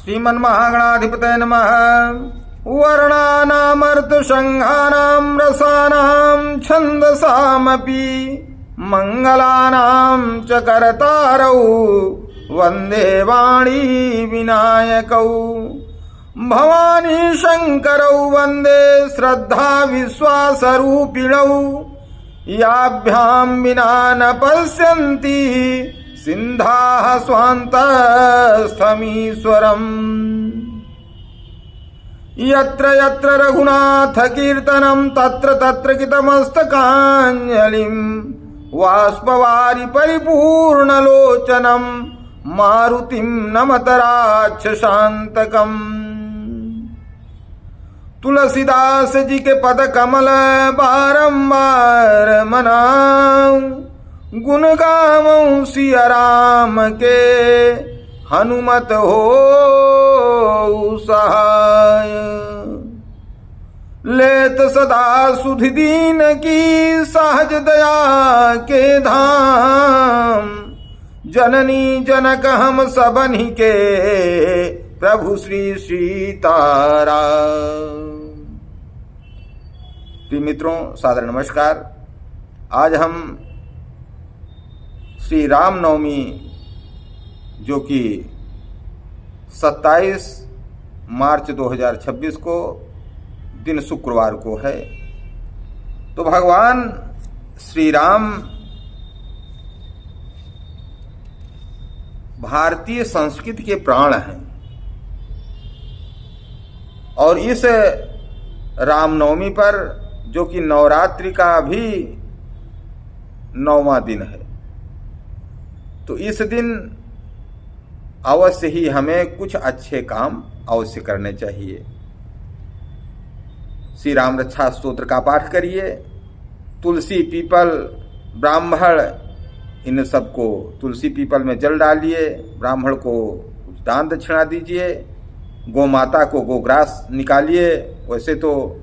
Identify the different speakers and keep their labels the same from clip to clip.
Speaker 1: श्रीमन्महागणाधिपतये नमः। वर्णानामर्थसंहानां रसानां छन्दसामपि मङ्गलानां च करतारौ वन्दे वाणी विनायकौ। भवानी शंकरौ वन्दे श्रद्धा विश्वासरूपिणौ। याभ्यां विना न पश्यन्ति सिन्धाः स्वान्तस्थमीश्वरम्। यत्र यत्र रघुनाथ कीर्तनं तत्र तत्र कृतमस्तकाञ्जलिं। वाष्पवारि परिपूर्णलोचनं मारुतिं नमत राक्षसान्तकम्। तुलसीदास जी के पद कमल बारंबार मनाऊं। गुण गाऊं सिया राम के हनुमत हो सहाय। लेत सदा सुधि दीन की सहज दया के धाम। जननी जनक हम सबनि के प्रभु श्री सीताराम। प्रिय मित्रों, सादर नमस्कार। आज हम श्री राम नवमी जो कि 27 मार्च 2026 को दिन शुक्रवार को है, तो भगवान श्री राम भारतीय संस्कृति के प्राण हैं। और इस रामनवमी पर जो कि नवरात्रि का भी 9वां दिन है, तो इस दिन अवश्य ही हमें कुछ अच्छे काम अवश्य करने चाहिए। श्री राम रक्षा स्तोत्र का पाठ करिए। तुलसी पीपल ब्राह्मण इन सबको तुलसी पीपल में जल डालिए। ब्राह्मण को कुछ दान दक्षिणा दीजिए। गौ माता को गोग्रास निकालिए। वैसे तो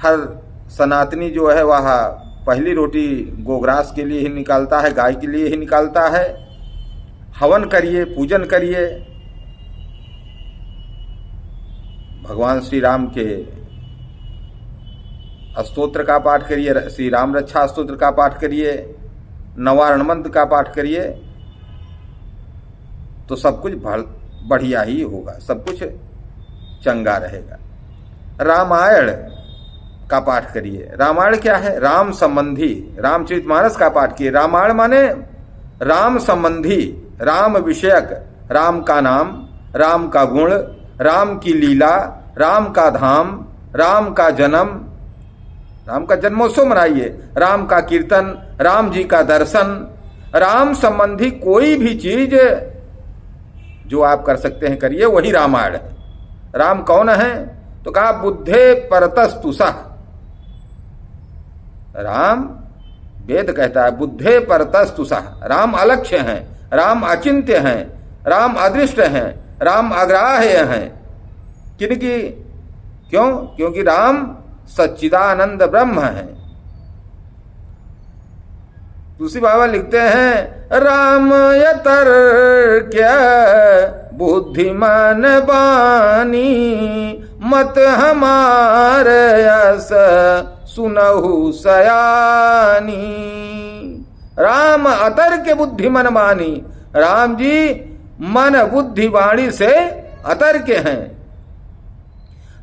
Speaker 1: हर सनातनी जो है वह पहली रोटी गोग्रास के लिए ही निकालता है, गाय के लिए ही निकालता है। हवन करिए, पूजन करिए। भगवान श्री राम के स्तोत्र का पाठ करिए। श्री राम रक्षा स्तोत्र का पाठ करिए। नवारण मंत्र का पाठ करिए, तो सब कुछ बढ़िया ही होगा, सब कुछ चंगा रहेगा। रामायण का पाठ करिए। रामायण क्या है? राम संबंधी। रामचरितमानस का पाठ किए। रामायण माने राम संबंधी, राम विषयक, राम का नाम, राम का गुण, राम की लीला, राम का धाम, राम का जन्म, राम का जन्मोत्सव मनाइए। राम का कीर्तन, राम जी का दर्शन, राम संबंधी कोई भी चीज जो आप कर सकते हैं करिए, वही रामायण है। राम कौन है? तो कहा बुद्धे परतस्तुषः। राम वेद कहता है बुद्धे परतस्तुषः। राम अलक्ष्य हैं, राम अचिंत्य हैं, राम अदृष्ट हैं, राम अग्राह्य हैं। किनकी? क्यों? क्योंकि राम सच्चिदानंद ब्रह्म है। तुलसी बाबा लिखते हैं राम यतर्क्य बुद्धिमान बानी। मत हमार यस सुनहु सयानी। राम अतर्क्य बुद्धिमान बानी। राम जी मन बुद्धि वाणी से अतर्क्य हैं।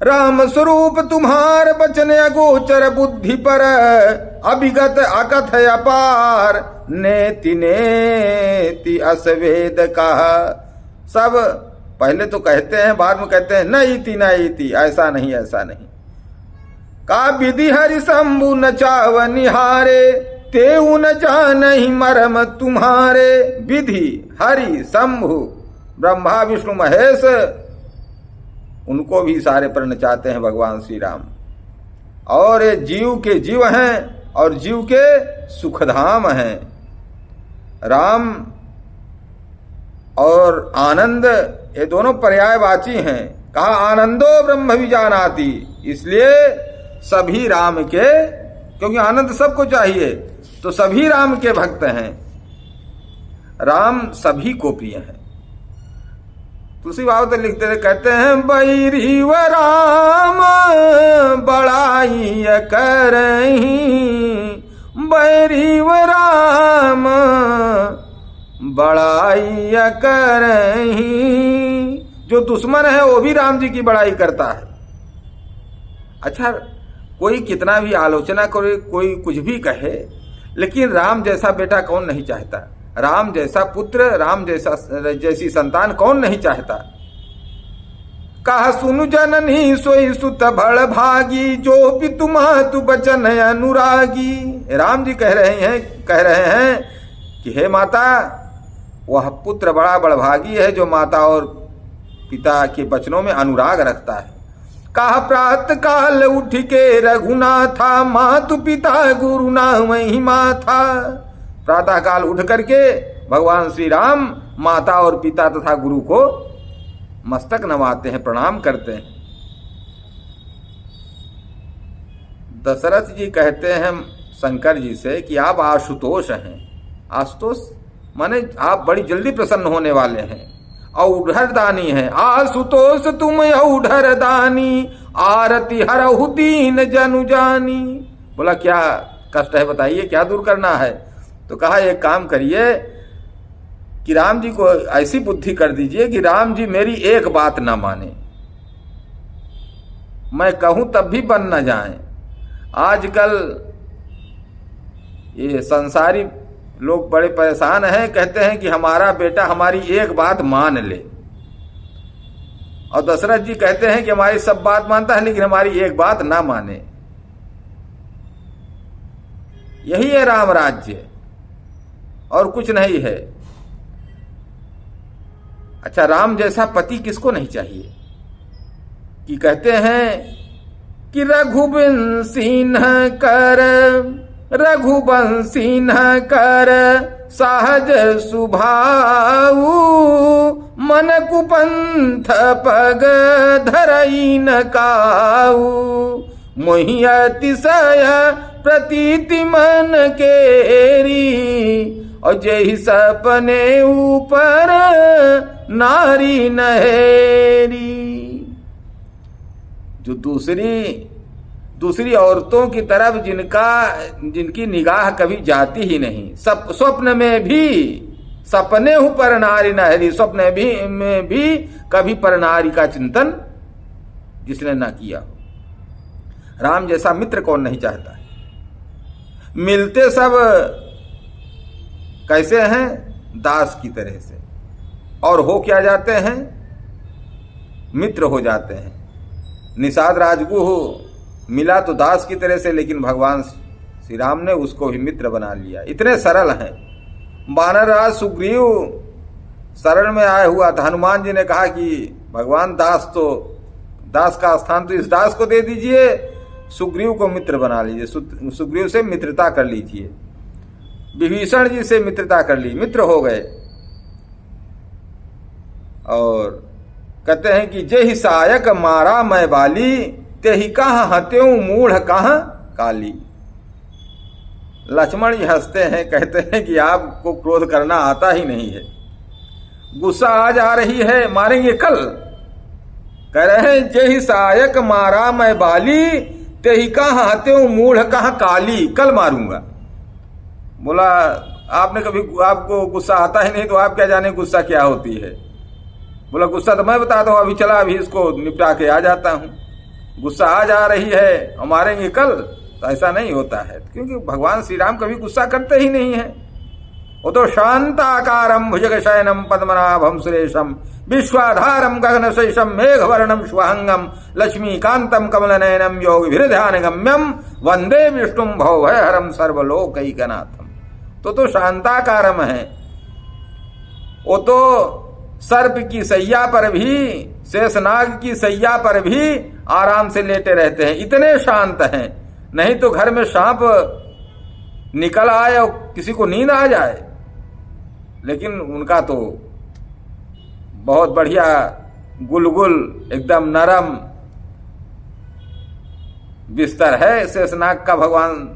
Speaker 1: राम स्वरूप तुम्हार बचन अगोचर बुद्धि पर। अभिगत अकथ अपार नेति नेति असवेद कहा। सब पहले तो कहते हैं, बाद में कहते हैं न इति, ऐसा नहीं, ऐसा नहीं। का विधि हरि शंभु न चाव निहारे। तेऊ न जानहि मरम तुम्हारे। विधि हरि शंभु ब्रह्मा विष्णु महेश, उनको भी सारे प्रण चाहते हैं भगवान श्री राम। और ये जीव के जीव हैं और जीव के सुखधाम हैं। राम और आनंद ये दोनों पर्यायवाची हैं। कहा आनंदो ब्रह्म विजानाति। इसलिए सभी राम के, क्योंकि आनंद सबको चाहिए, तो सभी राम के भक्त हैं। राम सभी को प्रिय है। तुलसी बाबा तो लिखते थे, कहते हैं बैरी व राम बड़ाई करही, बैरी व राम बड़ाई करही। जो दुश्मन है वो भी राम जी की बड़ाई करता है। अच्छा, कोई कितना भी आलोचना करे, कोई कुछ भी कहे, लेकिन राम जैसा बेटा कौन नहीं चाहता, राम जैसा पुत्र, राम जैसी संतान कौन नहीं चाहता। कहा सुनु जननी सोई सुत भड़ भागी, जो पितु मातु बचन अनुरागी। राम जी कह रहे हैं कि हे माता, वह पुत्र बड़ा बड़भागी है जो माता और पिता के वचनों में अनुराग रखता है। कहा प्रात काल उठ के रघुनाथा, मातु पिता गुरु नाम महिमा था। प्रातः काल उठ करके भगवान श्री राम माता और पिता तथा गुरु को मस्तक नवाते हैं, प्रणाम करते हैं। दशरथ जी कहते हैं शंकर जी से कि आप आशुतोष हैं। आशुतोष माने आप बड़ी जल्दी प्रसन्न होने वाले हैं। औढ़र दानी है, आशुतोष तुम औढ़र दानी, आरती हरहु दीन जनु जानी। बोला क्या कष्ट है बताइए, क्या दूर करना है। तो कहा एक काम करिए कि राम जी को ऐसी बुद्धि कर दीजिए कि राम जी मेरी एक बात ना माने, मैं कहूं तब भी बन न जाएं। आजकल ये संसारी लोग बड़े परेशान हैं, कहते हैं कि हमारा बेटा हमारी एक बात मान ले। और दशरथ जी कहते हैं कि हमारी सब बात मानता है लेकिन हमारी एक बात ना माने। यही है राम राज्य, और कुछ नहीं है। अच्छा, राम जैसा पति किसको नहीं चाहिए। कि कहते हैं कि रघुवंशी न कर, रघुवंशी न कर सहज सुभाऊ, मन कुपंथ पग धरई न काऊ, मोहि अतिशय प्रतीति मन केरी, और जय सपने ऊपर नारी नहेरी। जो दूसरी औरतों की तरफ जिनकी निगाह कभी जाती ही नहीं, सब स्वप्न में भी सपने हूं पर नारी नहरी, स्वप्न में भी कभी पर नारी का चिंतन जिसने ना किया। राम जैसा मित्र कौन नहीं चाहता है। मिलते सब कैसे हैं, दास की तरह से, और हो क्या जाते हैं, मित्र हो जाते हैं। निषाद राजगुह मिला तो दास की तरह से, लेकिन भगवान श्री राम ने उसको भी मित्र बना लिया। इतने सरल हैं। वानरराज सुग्रीव शरण में आया हुआ था, हनुमान जी ने कहा कि भगवान दास का स्थान तो इस दास को दे दीजिए, सुग्रीव को मित्र बना लीजिए, सुग्रीव से मित्रता कर लीजिए। विभीषण जी से मित्रता कर ली, मित्र हो गए। और कहते हैं कि जे ही सायक मारा मैं बाली, ते ही कहाँ हत्यों मूढ़ कहाँ काली। लक्ष्मण जी हंसते हैं, कहते हैं कि आपको क्रोध करना आता ही नहीं है। गुस्सा आज आ रही है, मारेंगे कल। कह रहे हैं जे ही सायक मारा मैं बाली, ते ही कहाँ हत्यों मूढ़ कहाँ काली, कल मारूंगा। बोला आपको गुस्सा आता ही नहीं तो आप क्या जाने गुस्सा क्या होती है। बोला गुस्सा तो मैं बताता हूँ, अभी चला, अभी इसको निपटा के आ जाता हूँ। गुस्सा आज आ रही है और मारेंगे कल, तो ऐसा नहीं होता है, क्योंकि भगवान श्री राम कभी गुस्सा करते ही नहीं है। वो तो शांताकारम भुजगशयनम पद्मनाभम सुरेशम विश्वाधारम गगनशेषम मेघवर्णम शुभंगम लक्ष्मीकांतम कमलनयनम योगिभिर्ध्यान गम्यम वंदे विष्णुम भवभयहरम सर्वलोकैकनाथम। तो शांताकारम है। वो तो सर्प की सैया पर भी, शेषनाग की सैया पर भी आराम से लेटे रहते हैं, इतने शांत हैं। नहीं तो घर में सांप निकल आए और किसी को नींद आ जाए। लेकिन उनका तो बहुत बढ़िया गुलगुल एकदम नरम बिस्तर है शेषनाग का, भगवान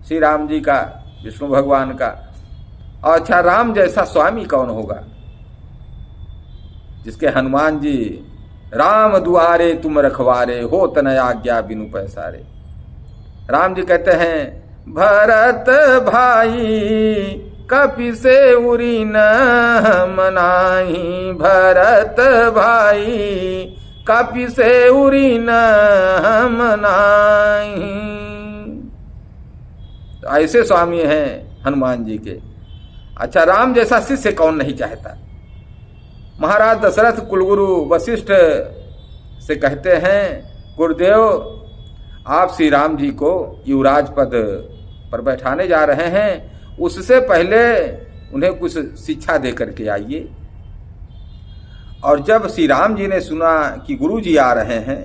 Speaker 1: श्री राम जी का, विष्णु भगवान का। और अच्छा, राम जैसा स्वामी कौन होगा। जिसके हनुमान जी राम दुआरे तुम रखवारे, हो तन आज्ञा बिनु पैसारे। राम जी कहते हैं भरत भाई कपि से उरी न मनाही, भरत भाई कपि से उरी न मनाही। तो ऐसे स्वामी हैं हनुमान जी के। अच्छा, राम जैसा शिष्य कौन नहीं चाहता। महाराज दशरथ कुलगुरु वशिष्ठ से कहते हैं गुरुदेव आप श्री राम जी को युवराज पद पर बैठाने जा रहे हैं, उससे पहले उन्हें कुछ शिक्षा दे करके आइए। और जब श्री राम जी ने सुना कि गुरु जी आ रहे हैं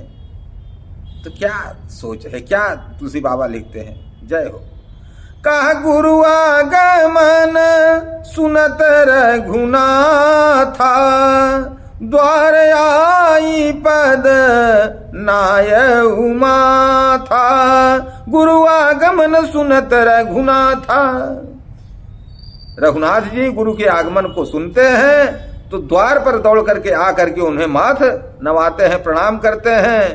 Speaker 1: तो क्या सोच है, क्या तुलसी बाबा लिखते हैं, जय हो। कहा गुरु आगमन सुनत रघुनाथा, द्वार आई पद नाय उमा था। गुरु आगमन सुनत रघुनाथा। रघुनाथ जी गुरु के आगमन को सुनते हैं तो द्वार पर दौड़ करके आकर के उन्हें माथ नवाते हैं, प्रणाम करते हैं।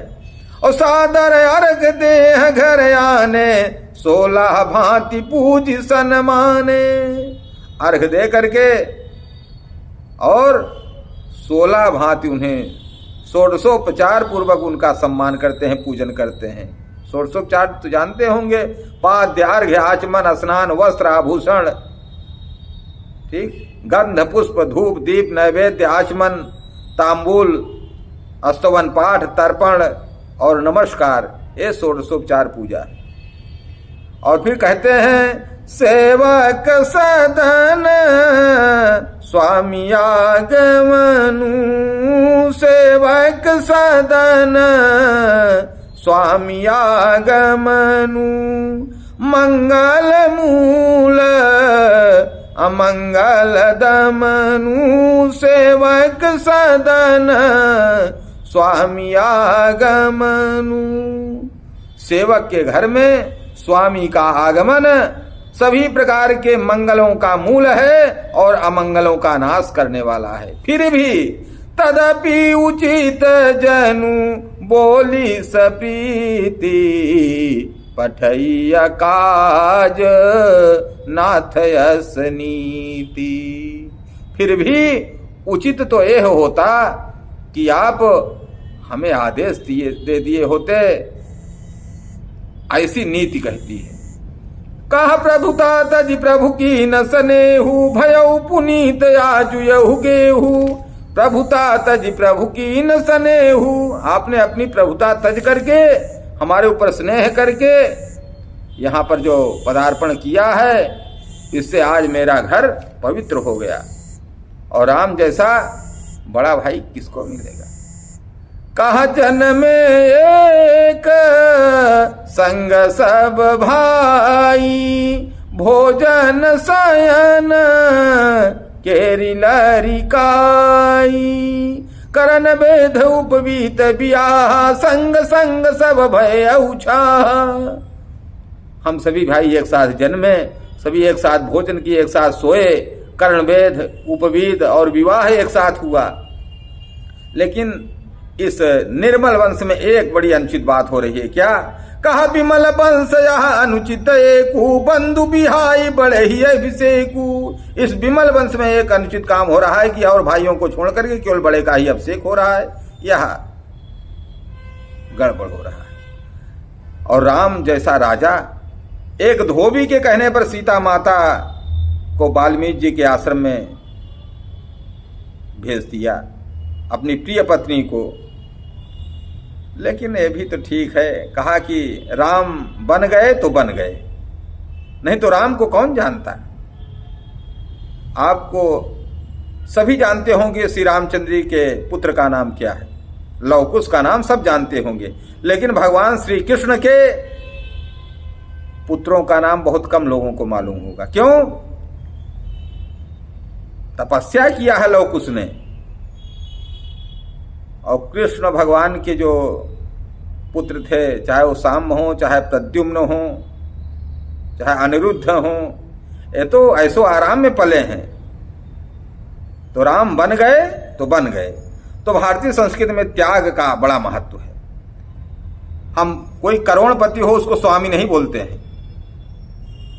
Speaker 1: और सादर अर्घ देह घर आने, 16 भांति पूज सन्माने। अर्घ दे करके और 16 भांति उन्हें षोडशोपचार पूर्वक उनका सम्मान करते हैं, पूजन करते हैं। षोडशोपचार तो जानते होंगे, पाद्य अर्घ्य आचमन स्नान वस्त्र आभूषण, ठीक, गंध पुष्प धूप दीप नैवेद्य आचमन तांबूल अस्तवन पाठ तर्पण और नमस्कार, ये षोडशोपचार पूजा। और फिर कहते हैं सेवक सदन स्वामी आगमनु, सेवक सदन स्वामी आगमनु। मंगल मूल अमंगल दमनु, सेवक सदन स्वामी आगमनु। सेवक के घर में स्वामी का आगमन सभी प्रकार के मंगलों का मूल है और अमंगलों का नाश करने वाला है। फिर भी तदपि उचित जनु बोली सप्रीति, पठैया काज नाथ यस नीति। फिर भी उचित तो यह होता कि आप हमें आदेश दे दिए होते, ऐसी नीति कहती है। कहा प्रभुता तज प्रभु की न सनेहु, भयउ पुनीत आजु यहु गेहु। प्रभुता तज प्रभु की न सनेहु, आपने अपनी प्रभुता तज करके हमारे ऊपर स्नेह करके यहाँ पर जो पदार्पण किया है, इससे आज मेरा घर पवित्र हो गया। और राम जैसा बड़ा भाई किसको मिलेगा। कहा जन्म एक संग सब भाई, भोजन शयन केरी लरिकाई। करन वेद उपवीत बियाह, संग संग सब भय उछाह। हम सभी भाई एक साथ जन्मे, सभी एक साथ भोजन किए, एक साथ सोए, कर्ण वेद उपवीत और विवाह एक साथ हुआ। लेकिन इस निर्मल वंश में एक बड़ी अनुचित बात हो रही है। क्या? कहा विमल वंश यहाँ अनुचित एकू, बंधु बिहाई बड़े ही अभिषेकू। इस विमल वंश में एक अनुचित काम हो रहा है कि और भाइयों को छोड़ करके केवल बड़े का ही अभिषेक हो रहा है, यह गड़बड़ हो रहा है। और राम जैसा राजा एक धोबी के कहने पर सीता माता को वाल्मीकि जी के आश्रम में भेज दिया, अपनी प्रिय पत्नी को। लेकिन ये भी तो ठीक है, कहा कि राम बन गए तो बन गए, नहीं तो राम को कौन जानता। आपको सभी जानते होंगे श्री रामचंद्र जी के पुत्र का नाम क्या है, लवकुश का नाम सब जानते होंगे। लेकिन भगवान श्री कृष्ण के पुत्रों का नाम बहुत कम लोगों को मालूम होगा। क्यों? तपस्या किया है लवकुश ने। और कृष्ण भगवान के जो पुत्र थे, चाहे वो साम्ब हो, चाहे प्रद्युम्न हो, चाहे अनिरुद्ध हो, ये तो ऐसो आराम में पले हैं। तो राम बन गए तो बन गए। तो भारतीय संस्कृति में त्याग का बड़ा महत्व है। हम कोई करोड़पति हो उसको स्वामी नहीं बोलते हैं,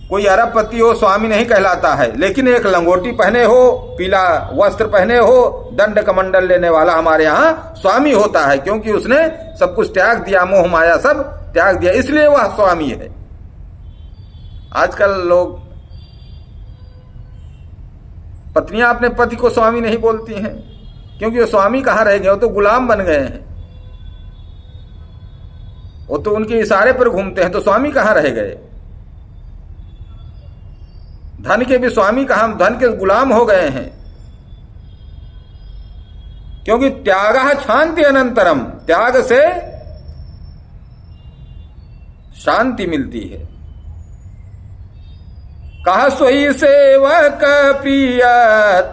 Speaker 1: कोई अरबपति हो स्वामी नहीं कहलाता है, लेकिन एक लंगोटी पहने हो, पीला वस्त्र पहने हो, दंड कमंडल लेने वाला हमारे यहाँ स्वामी होता है, क्योंकि उसने सब कुछ त्याग दिया, मोह माया सब त्याग दिया, इसलिए वह स्वामी है। आजकल लोग पत्नियां अपने पति को स्वामी नहीं बोलती हैं, क्योंकि वो स्वामी कहाँ रह गए, वो तो गुलाम बन गए हैं, वो तो उनके इशारे पर घूमते हैं, तो स्वामी कहाँ रह गए। धन के भी स्वामी कहां, धन के गुलाम हो गए हैं, क्योंकि त्यागः शांति अनंतरम, त्याग से शांति मिलती है। कहा सोई सेवक प्रिय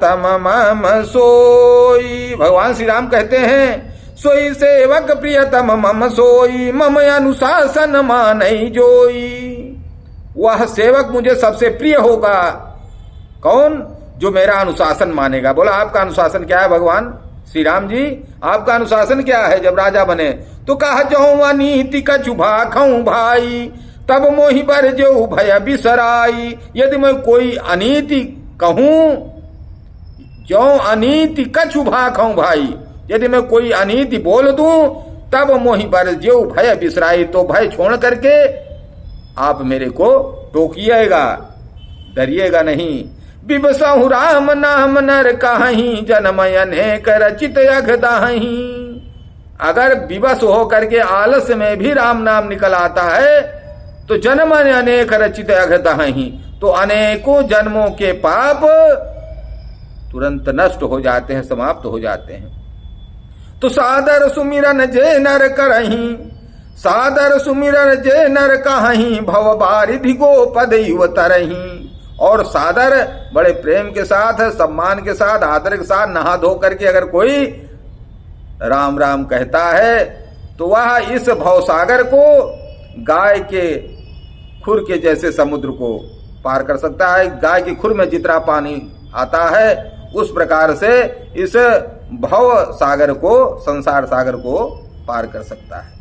Speaker 1: तम मम सोई, भगवान श्री राम कहते हैं सोई सेवक प्रियतम मम सोई, मम अनुशासन मानई जोई। वह सेवक मुझे सबसे प्रिय होगा, कौन, जो मेरा अनुशासन मानेगा। बोला आपका अनुशासन क्या है भगवान श्री राम जी, आपका अनुशासन क्या है जब राजा बने। तो कहा जो अनीति कछु भाखऊं भाई, तब मोहि बर जो भय बिसराई। यदि मैं कोई अनीति कहूं, जो अनीति कछु भाखऊं भाई, यदि मैं कोई अनीति बोल दूं, तब मोहि बर जो भय बिसराई, तो भय छोड़ करके आप मेरे को टोकिएगा, डरिएगा नहीं। बिबसहु राम नाम नर कहीं, जन्मय अनेक रचित अघदाही। अगर विवश होकर के आलस्य में भी राम नाम निकल आता है, तो जन्म अनेक रचित अघदाही, तो अनेकों जन्मों के पाप तुरंत नष्ट हो जाते हैं, समाप्त हो जाते हैं। तो सादर सुमिरन जे नर करहीं, सादर सुमिरन जे नर कहीं, भव बारिधि गोपद युव तरहीं। और सादर बड़े प्रेम के साथ, सम्मान के साथ, आदर के साथ नहा धो करके अगर कोई राम राम कहता है, तो वह इस भवसागर को गाय के खुर के जैसे समुद्र को पार कर सकता है। गाय की खुर में जितना पानी आता है, उस प्रकार से इस भव सागर को, संसार सागर को पार कर सकता है।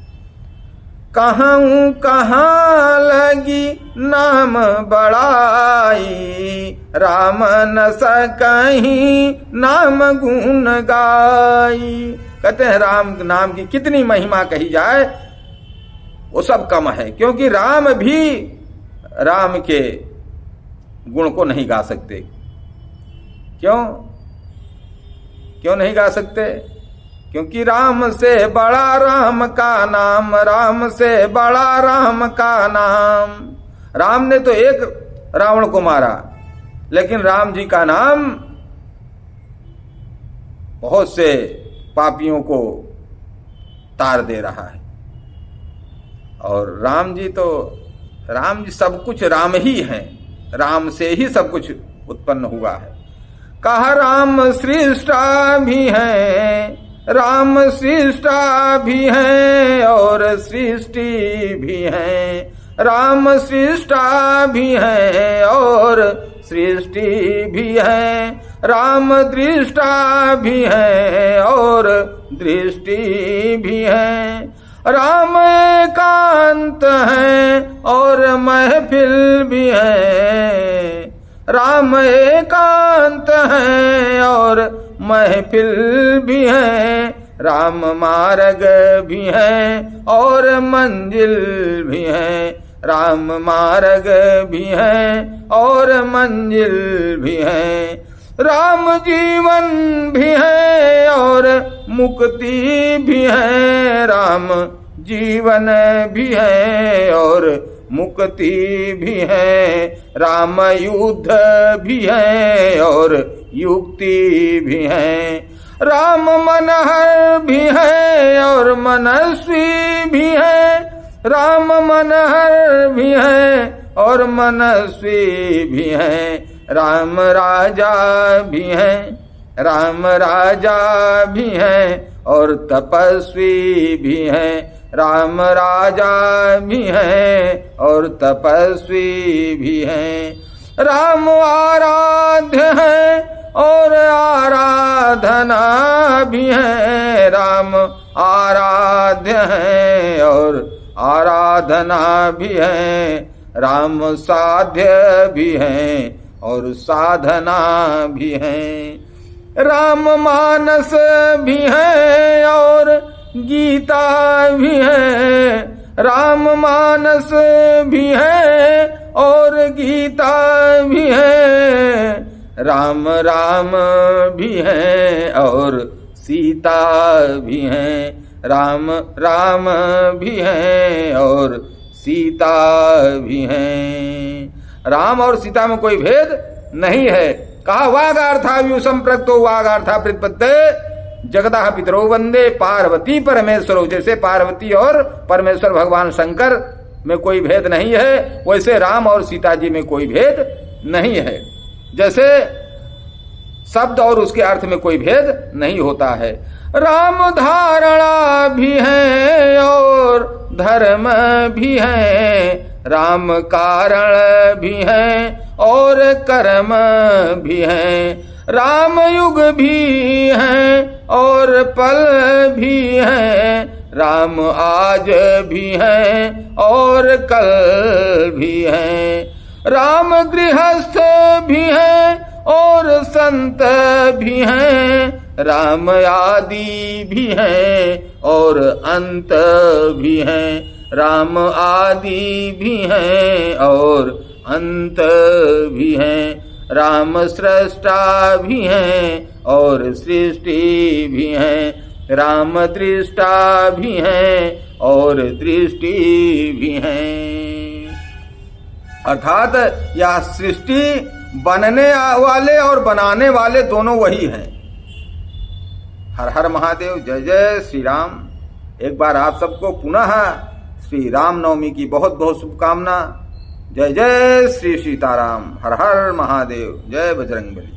Speaker 1: कहूं कहाँ लगी नाम बड़ाई, राम न सकहीं नाम गुण गाई। कहते हैं राम नाम की कितनी महिमा कही जाए वो सब कम है, क्योंकि राम भी राम के गुण को नहीं गा सकते। क्यों नहीं गा सकते? क्योंकि राम से बड़ा राम का नाम, राम से बड़ा राम का नाम। राम ने तो एक रावण को मारा, लेकिन राम जी का नाम बहुत से पापियों को तार दे रहा है। और राम जी सब कुछ राम ही हैं, राम से ही सब कुछ उत्पन्न हुआ है। कहा राम सृष्टा भी हैं, राम सृष्टा भी हैं और सृष्टि भी हैं। राम सृष्टा भी हैं और सृष्टि भी हैं। राम दृष्टा भी हैं और दृष्टि भी हैं। राम एकांत हैं और महफिल भी है। राम एकांत हैं और महफिल भी है। राम मार्ग भी है और मंजिल भी है। राम मार्ग भी है और मंजिल भी है। राम जीवन भी है और मुक्ति भी है। राम जीवन भी है और मुक्ति भी है। राम युद्ध भी है और युक्ति भी है। राम मनहर भी है और मनस्वी भी है। राम मनहर भी है और मनस्वी भी है। राम राजा भी है। राम राजा भी है और तपस्वी भी है। राम राजा भी है और तपस्वी भी है। राम आराध्य है और आराधना भी है। राम आराध्य है और आराधना भी है। राम साध्य भी है और साधना भी है। राम मानस भी है और गीता भी है। राम मानस भी है और गीता भी है। राम राम भी है और सीता भी है। राम राम भी है और सीता भी है। राम और सीता में कोई भेद नहीं है। कहा वागार्थाव्यूसम प्रक्तो वागार्था प्रतिपत्ते जगतः पितरो वंदे पार्वती परमेश्वरो। जैसे पार्वती और परमेश्वर भगवान शंकर में कोई भेद नहीं है, वैसे राम और सीता जी में कोई भेद नहीं है। जैसे शब्द और उसके अर्थ में कोई भेद नहीं होता है। राम धारणा भी है और धर्म भी है। राम कारण भी है और कर्म भी है। राम युग भी है और पल भी है। राम आज भी है और कल भी है। राम गृहस्थ भी है और संत भी है। राम आदि भी है और अंत भी है। राम आदि भी है और अंत भी है। राम सृष्टा भी है और सृष्टि भी है। राम दृष्टा भी है और दृष्टि भी है। अर्थात यह सृष्टि बनने वाले और बनाने वाले दोनों वही हैं। हर हर महादेव। जय जय श्री राम। एक बार आप सबको पुनः श्री राम नवमी की बहुत बहुत शुभकामना। जय जय श्री सीताराम। हर हर महादेव। जय बजरंगबली।